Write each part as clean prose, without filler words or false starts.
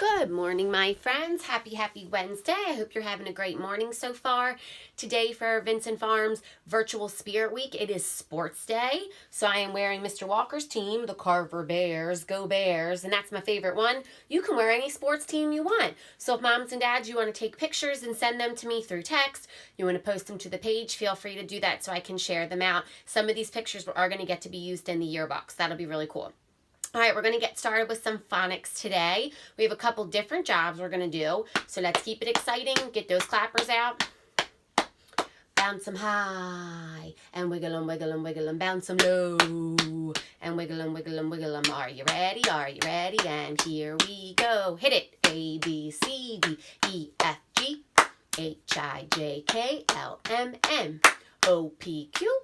Good morning, my friends. Happy Wednesday. I hope you're having a great morning so far. Today for Vincent Farms Virtual Spirit Week, it is Sports Day. So I am wearing Mr. Walker's team, the Carver Bears. Go Bears. And that's my favorite one. You can wear any sports team you want. So if moms and dads, you want to take pictures and send them to me through text, you want to post them to the page, feel free to do that so I can share them out. Some of these pictures are going to get to be used in the yearbooks. That'll be really cool. All right, we're going to get started with some phonics today. We have a couple different jobs we're going to do. So let's keep it exciting. Get those clappers out. Bounce them high. And wiggle them, wiggle them, wiggle them. Bounce them low. And wiggle them, wiggle them, wiggle them. Are you ready? Are you ready? And here we go. Hit it. A, B, C, D, E, F, G, H, I, J, K, L, M, N, O, P, Q,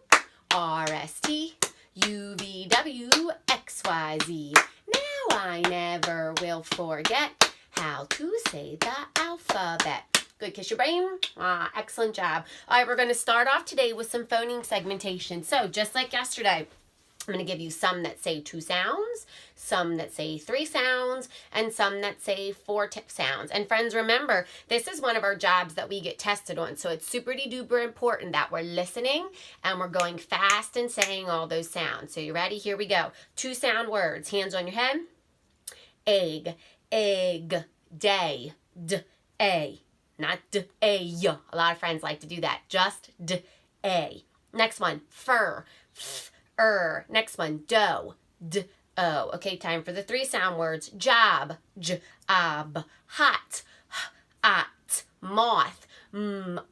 R, S, T, U, V, W, X, Y, Z. Now I never will forget how to say the alphabet. Good, kiss your brain. Excellent job. All right, we're going to start off today with some phoneme segmentation. So just like yesterday, I'm going to give you some that say 2 sounds, some that say 3 sounds, and some that say 4 sounds. And friends, remember, this is one of our jobs that we get tested on. So it's super-duper important that we're listening and we're going fast and saying all those sounds. So you ready? Here we go. 2 sound words. Hands on your head. Egg, egg, day, d, a. Not d, a. A lot of friends like to do that. Just d, a. Next one, fur, f, next one, dough, d-o. Okay, time for the 3 sound words. Job, j-ab. Hot, h-at. Moth,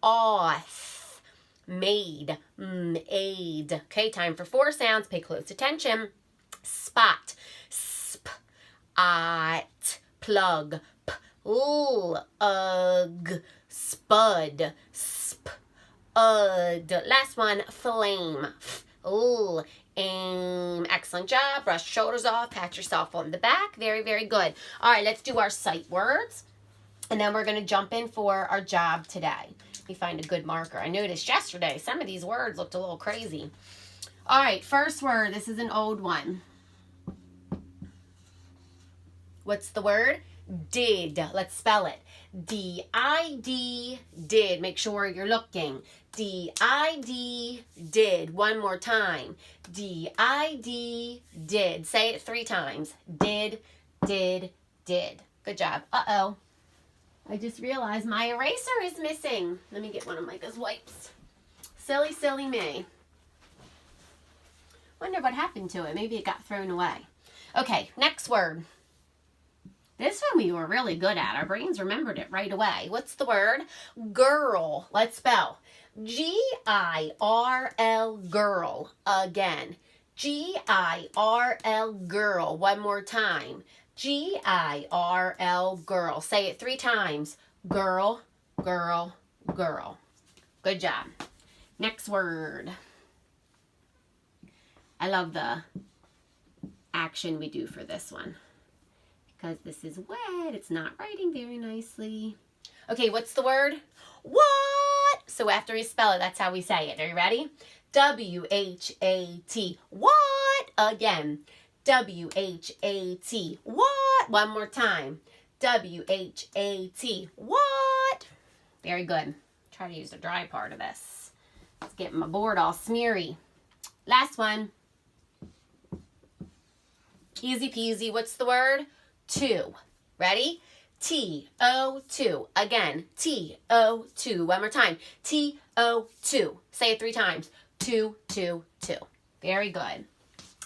off. Maid, aid. Okay, time for 4 sounds. Pay close attention. Spot, sp-at. Plug, p-l-ug. Spud, sp-ud. Last one, flame, aim. Excellent job. Brush shoulders off. Pat yourself on the back. Very good. All right, let's do our sight words. And then we're going to jump in for our job today. Let me find a good marker. I noticed yesterday some of these words looked a little crazy. All right, first word. This is an old one. What's the word? Did. Let's spell it. D-I-D, did. Make sure you're looking. D-I-D, did. One more time. D-I-D, did. Say it 3 times. Did. Good job. Uh-oh. I just realized my eraser is missing. Let me get one of Micah's wipes. Silly me. Wonder what happened to it. Maybe it got thrown away. Okay, next word. This one we were really good at. Our brains remembered it right away. What's the word? Girl. Let's spell. G-I-R-L, girl. Again. G-I-R-L, girl. One more time. G-I-R-L, girl. Say it 3 times. Girl. Good job. Next word. I love the action we do for this one. Because this is wet, it's not writing very nicely. Okay, what's the word? What? So after we spell it, that's how we say it. Are you ready? W-H-A-T. What? Again. W-H-A-T. What? One more time. W-H-A-T. What? Very good. Try to use the dry part of this. It's getting my board all smeary. Last one. Easy peasy. What's the word? 2. Ready? T-O-2. Again, T-O-2. One more time. T-O-2. Say it 3 times. 2. Very good.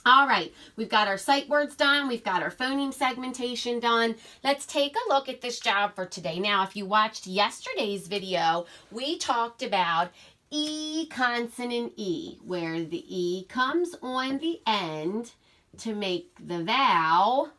All right. We've got our sight words done. We've got our phoneme segmentation done. Let's take a look at this job for today. Now, if you watched yesterday's video, we talked about E consonant E, where the E comes on the end to make the vowel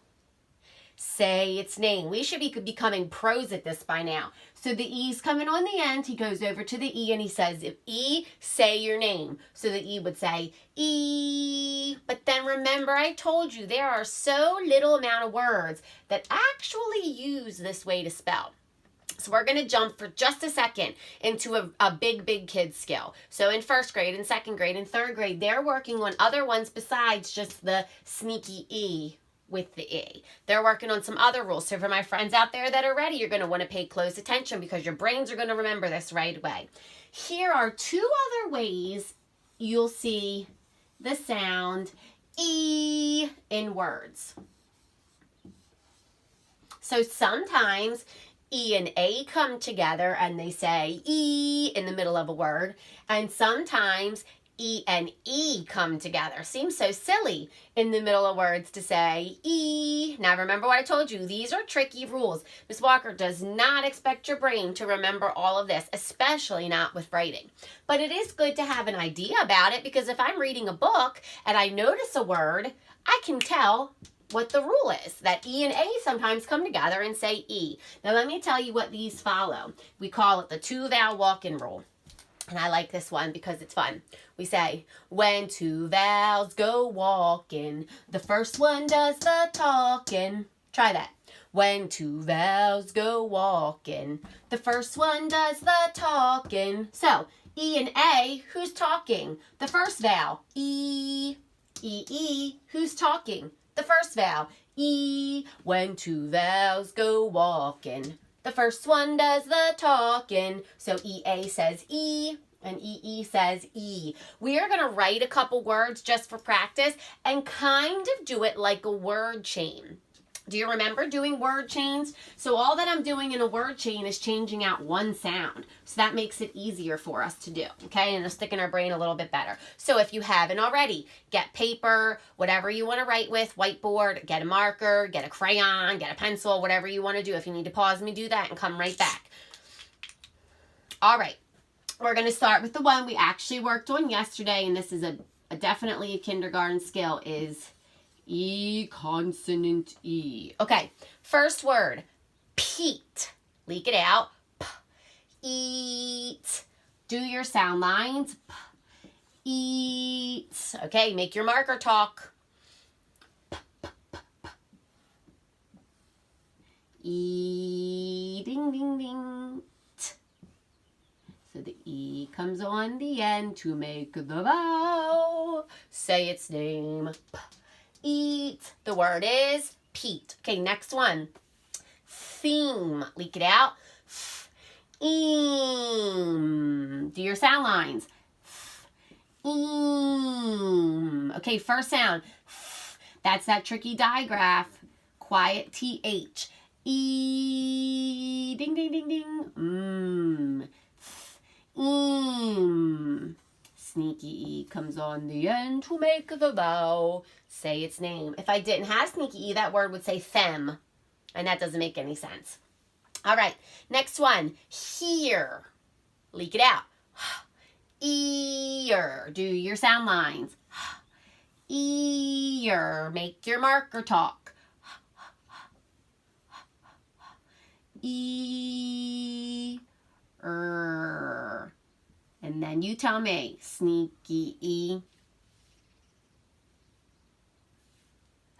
say its name. We should be becoming pros at this by now. So the E's coming on the end. He goes over to the E and he says, if E, say your name. So the E would say, E. But then remember, I told you there are so little amount of words that actually use this way to spell. So we're going to jump for just a second into a big kid skill. So in 1st grade, in 2nd grade, in 3rd grade, they're working on other ones besides just the sneaky E with the E. They're working on some other rules. So for my friends out there that are ready, you're going to want to pay close attention because your brains are going to remember this right away. Here are two other ways you'll see the sound E in words. So sometimes E and A come together and they say E in the middle of a word. And sometimes E and E come together. Seems so silly in the middle of words to say E. Now remember what I told you. These are tricky rules. Ms. Walker does not expect your brain to remember all of this, especially not with writing. But it is good to have an idea about it because if I'm reading a book and I notice a word, I can tell what the rule is, that E and A sometimes come together and say E. Now let me tell you what these follow. We call it the two-vowel walk-in rule. And I like this one because it's fun. We say, when two vowels go walking, the first one does the talking. Try that. When two vowels go walking, the first one does the talking. So, E and A, who's talking? The first vowel, E. E, E, who's talking? The first vowel, E. When two vowels go walking, the first one does the talking. So EA says E and EE says E. We are going to write a couple words just for practice and kind of do it like a word chain. Do you remember doing word chains? So all that I'm doing in a word chain is changing out one sound. So that makes it easier for us to do, okay? And it'll stick in our brain a little bit better. So if you haven't already, get paper, whatever you want to write with, whiteboard, get a marker, get a crayon, get a pencil, whatever you want to do. If you need to pause me, do that and come right back. All right, we're going to start with the one we actually worked on yesterday, and this is definitely a kindergarten skill, is E, consonant E. Okay, first word, Pete. Leak it out. P, eat. Do your sound lines. P, eat. Okay, make your marker talk. P, p, p, p. E, ding, ding, ding. T. So the E comes on the end to make the vowel. Say its name. P, eat. The word is Pete. Okay, next one. Theme. Leak it out. Eem. Do your sound lines. Eem. Okay, first sound. That's that tricky digraph. Quiet TH. E. Ding, ding, ding, ding. Eem. Sneaky E comes on the end to make the vowel. Say its name. If I didn't have sneaky E, that word would say them. And that doesn't make any sense. All right, next one. Hear. Leak it out. Ear. Do your sound lines. Ear. Make your marker talk. Ear. And then you tell me, sneaky E.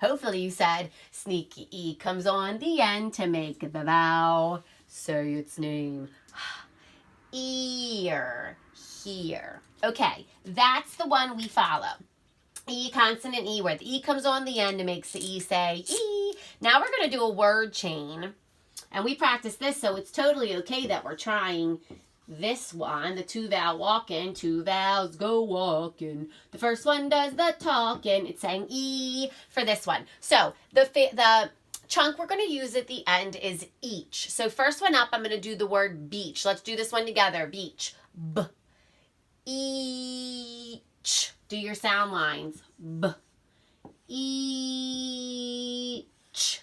Hopefully you said sneaky E comes on the end to make the vowel. Say its name. Ear. Hear. Okay, that's the one we follow. E, consonant E, where the E comes on the end and makes the E say E. Now we're going to do a word chain. And we practice this, so it's totally okay that we're trying this one, the two-vowel walking. Two vowels go walking. The first one does the talking. It's saying E for this one. So the chunk we're going to use at the end is each. So first one up, I'm going to do the word beach. Let's do this one together. Beach. B. Each. Do your sound lines. B. Each.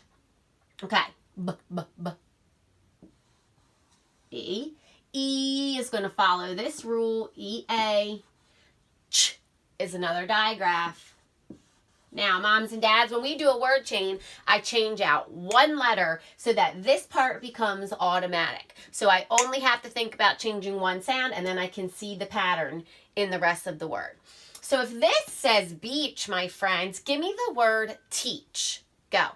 Okay. B, b, b. E. E is going to follow this rule. E-A. Ch is another digraph. Now, moms and dads, when we do a word chain, I change out one letter so that this part becomes automatic. So I only have to think about changing one sound, and then I can see the pattern in the rest of the word. So if this says beach, my friends, give me the word teach. Go.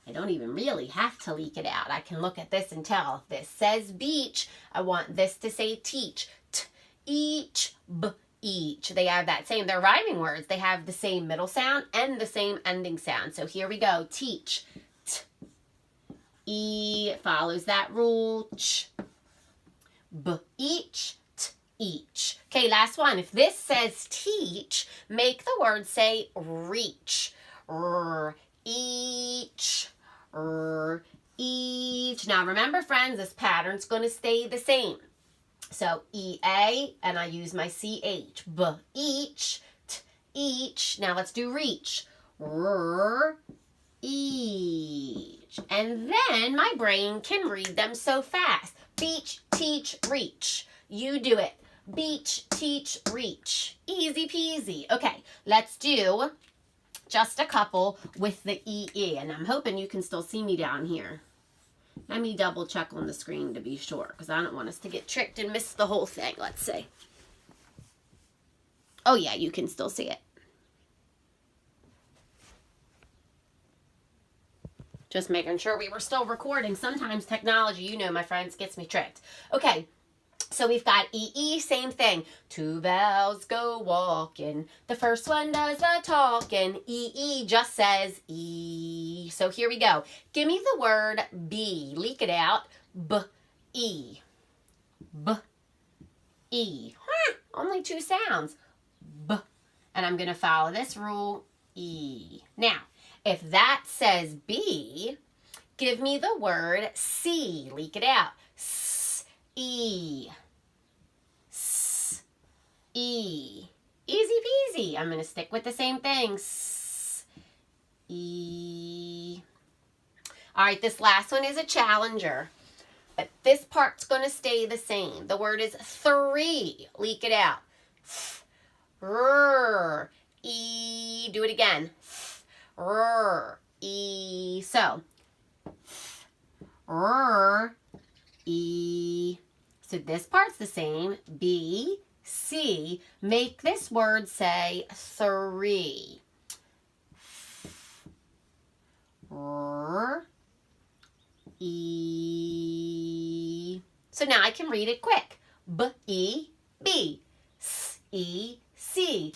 I don't even really have to leak it out. I can look at this and tell. If this says beach, I want this to say teach. T, each, b, each. They have that same, they're rhyming words. They have the same middle sound and the same ending sound. So here we go. Teach. T. E follows that rule. Ch. B. Each. T. Each. Okay, last one. If this says teach, make the word say reach. R. Each. R. Each. Now remember, friends, this pattern's going to stay the same. So E-A, and I use my C-H. B, each, T, each. Now let's do reach. R, each. And then my brain can read them so fast. Beach, teach, reach. You do it. Beach, teach, reach. Easy peasy. Okay, let's do just a couple with the E-E. And I'm hoping you can still see me down here. Let me double check on the screen to be sure, because I don't want us to get tricked and miss the whole thing. Let's see. Oh yeah, you can still see it. Just making sure we were still recording. Sometimes technology, you know, my friends, gets me tricked. Okay, so we've got E-E, same thing. Two bells go walking. The first one does the talking. E-E just says E. So here we go. Give me the word be. Leak it out. B-E. B-E. Huh, only two sounds. B. And I'm going to follow this rule. E. Now, if that says B, give me the word see. Leak it out. S-E. E. Easy peasy. I'm going to stick with the same thing. S, E. All right, this last one is a challenger. But this part's going to stay the same. The word is three. Leak it out. R, E. Do it again. R, E. So, R, E. So this part's the same. B, C. Make this word say three. R, E. So now I can read it quick. B, E, B. S, E, C.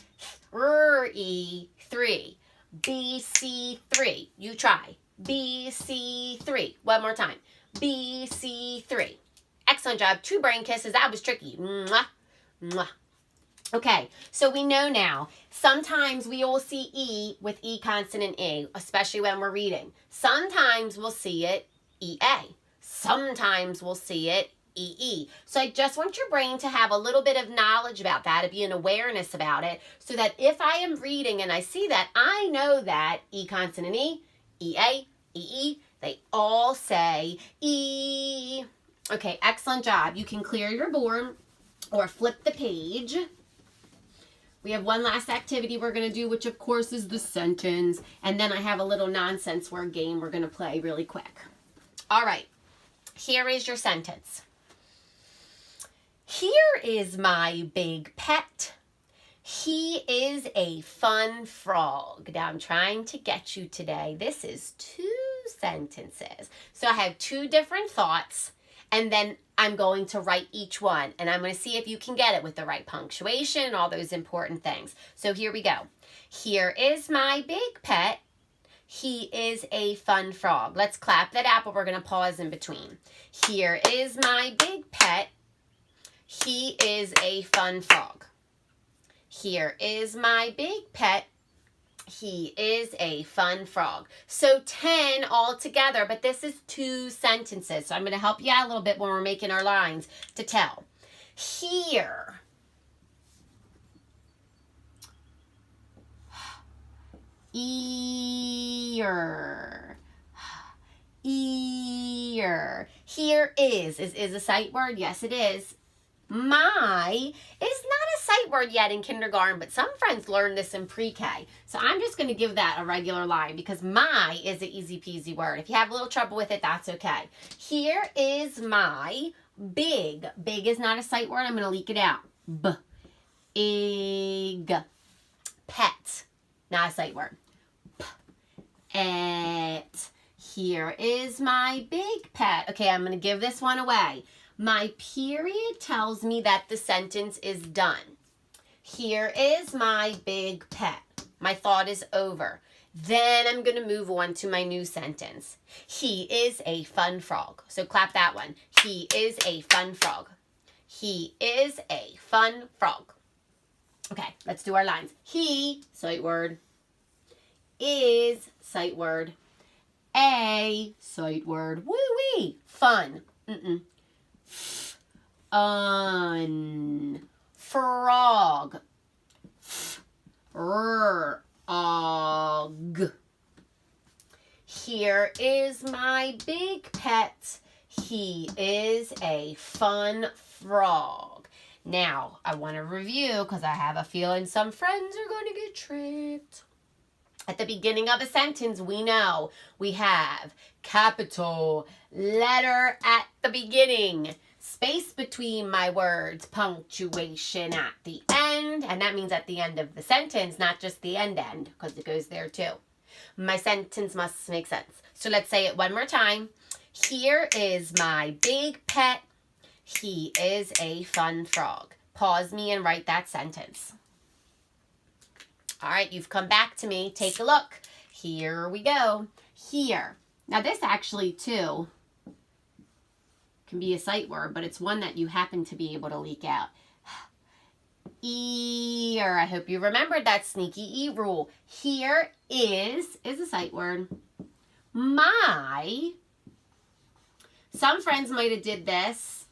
R, E, 3. B, C, 3. You try. B, C, 3. One more time. B, C, 3. Excellent job. 2 brain kisses. That was tricky. Mwah. Mwah. Okay, so we know now, sometimes we will see E with E consonant E, especially when we're reading. Sometimes we'll see it E-A. Sometimes we'll see it E-E. So I just want your brain to have a little bit of knowledge about that, to be an awareness about it, so that if I am reading and I see that, I know that E consonant E, E-A, E-E, they all say E. Okay, excellent job. You can clear your board or flip the page. We have one last activity we're going to do, which of course is the sentence. And then I have a little nonsense word game we're going to play really quick. All right, here is your sentence. Here is my big pet. He is a fun frog. Now I'm trying to get you today. This is 2 sentences. So I have 2 different thoughts. And then I'm going to write each one. And I'm going to see if you can get it with the right punctuation, all those important things. So here we go. Here is my big pet. He is a fun frog. Let's clap that out, but we're going to pause in between. Here is my big pet. He is a fun frog. Here is my big pet. He is a fun frog. So 10 all together, but this is 2 sentences. So I'm going to help you out a little bit when we're making our lines to tell. Here. Ear. Ear. Here is a sight word? Yes, it is. My is not a sight word yet in kindergarten, but some friends learn this in pre-K. So I'm just going to give that a regular line because my is an easy peasy word. If you have a little trouble with it, that's okay. Here is my big. Big is not a sight word. I'm going to leak it out. Big. Pet. Not a sight word. Pet. Here is my big pet. Okay, I'm going to give this one away. My period tells me that the sentence is done. Here is my big pet. My thought is over. Then I'm going to move on to my new sentence. He is a fun frog. So clap that one. He is a fun frog. He is a fun frog. Okay, let's do our lines. He, sight word, is, sight word, a, sight word, woo-wee, fun, frog, og. Here is my big pet. He is a fun frog. Now, I want to review because I have a feeling some friends are going to get tricked. At the beginning of a sentence, we know we have capital letter at the beginning, space between my words, punctuation at the end, and that means at the end of the sentence, not just the end because it goes there too. My sentence must make sense. So let's say it one more time. Here is my big pet. He is a fun frog. Pause me and write that sentence. All right, you've come back to me. Take a look. Here we go. Here. Now this actually too can be a sight word, but it's one that you happen to be able to leak out. Ear. I hope you remembered that sneaky E rule. Here is a sight word. My. Some friends might have did this,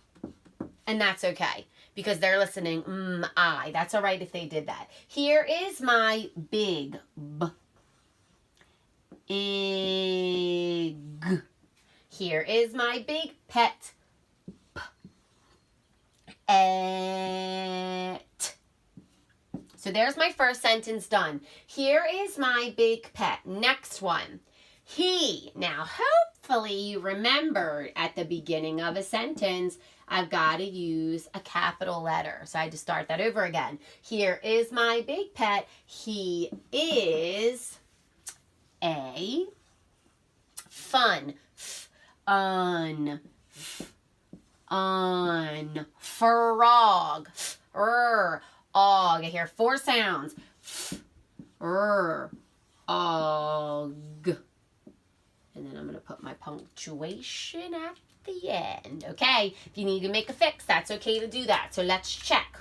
and that's okay because they're listening. I. That's all right if they did that. Here is my big B. Egg. Here is my big pet. Et. So there's my first sentence done. Here is my big pet. Next one. He. Now, hopefully you remembered at the beginning of a sentence, I've got to use a capital letter. So I had to start that over again. Here is my big pet. He is a fun, frog, og. I hear four sounds. Og. And then I'm going to put my punctuation at the end. Okay, if you need to make a fix, that's okay to do that. So let's check.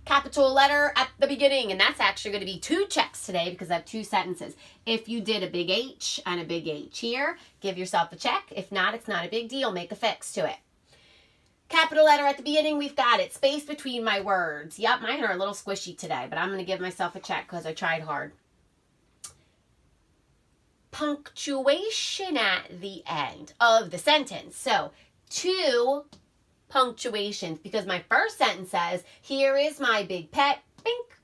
Capital letter at the beginning, and that's actually going to be 2 checks today because I have 2 sentences. If you did a big H and a big H here, give yourself a check. If not, it's not a big deal. Make a fix to it. Capital letter at the beginning, we've got it. Space between my words. Yep, mine are a little squishy today, but I'm going to give myself a check because I tried hard. Punctuation at the end of the sentence. So 2 punctuations because my first sentence says, here is my big pet. Bink.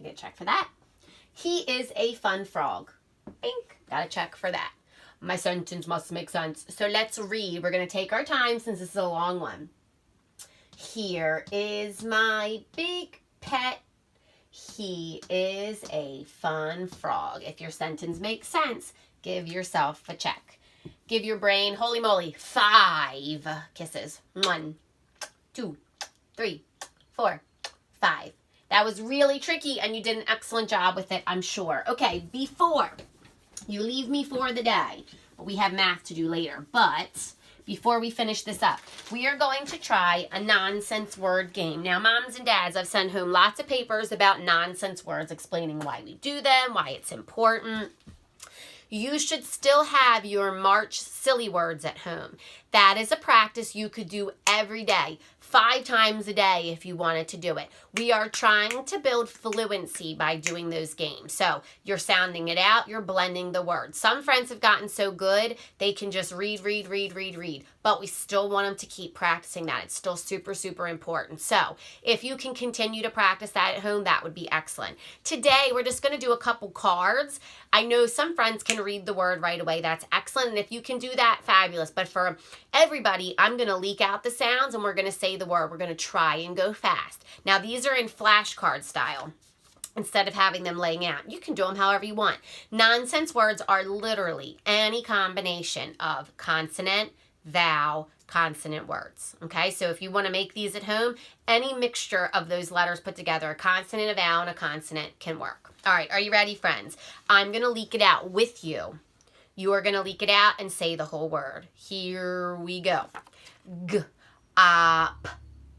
I get a check for that. He is a fun frog. Bink. Got a check for that. My sentence must make sense. So let's read. We're going to take our time since this is a long one. Here is my big pet. He is a fun frog. If your sentence makes sense, give yourself a check. Give your brain, holy moly, 5 kisses. 1, 2, 3, 4, 5. That was really tricky, and you did an excellent job with it, I'm sure. Okay, before you leave me for the day, we have math to do later, but before we finish this up, we are going to try a nonsense word game. Now, moms and dads, I've sent home lots of papers about nonsense words explaining why we do them, why it's important. You should still have your March silly words at home. That is a practice you could do every day, 5 times a day if you wanted to do it. We are trying to build fluency by doing those games. So you're sounding it out, you're blending the words. Some friends have gotten so good, they can just read. But we still want them to keep practicing that. It's still super, super important. So if you can continue to practice that at home, that would be excellent. Today, we're just going to do a couple cards. I know some friends can read the word right away. That's excellent. And if you can do that, fabulous. But for everybody, I'm going to leak out the sounds and we're going to say the word. We're going to try and go fast. Now, these are in flashcard style. Instead of having them laying out, you can do them however you want. Nonsense words are literally any combination of consonant, vowel, consonant words. Okay, so if you want to make these at home, any mixture of those letters put together, a consonant, a vowel, and a consonant can work. All right, are you ready, friends? I'm going to leak it out with you. You are going to leak it out and say the whole word. Here we go. G, op,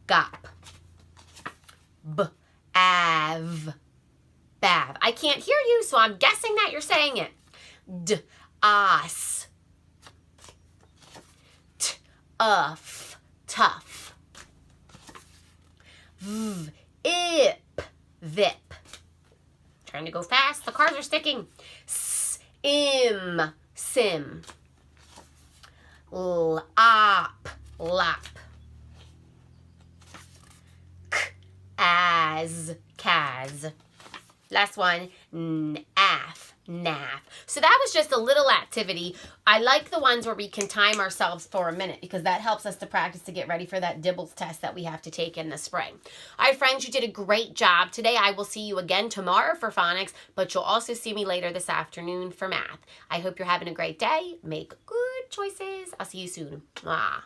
gop. B, av, bav. I can't hear you, so I'm guessing that you're saying it. D, as. T, uff, tough. V, ip, vip. Trying to go fast. The cards are sticking. S, im, sim. L, op, lap. K, as, kaz. Last one, af, naff. So that was just a little activity. I like the ones where we can time ourselves for a minute because that helps us to practice to get ready for that Dibbles test that we have to take in the spring. All right, friends, you did a great job today. I will see you again tomorrow for phonics, but you'll also see me later this afternoon for math. I hope you're having a great day. Make good choices. I'll see you soon. Mwah.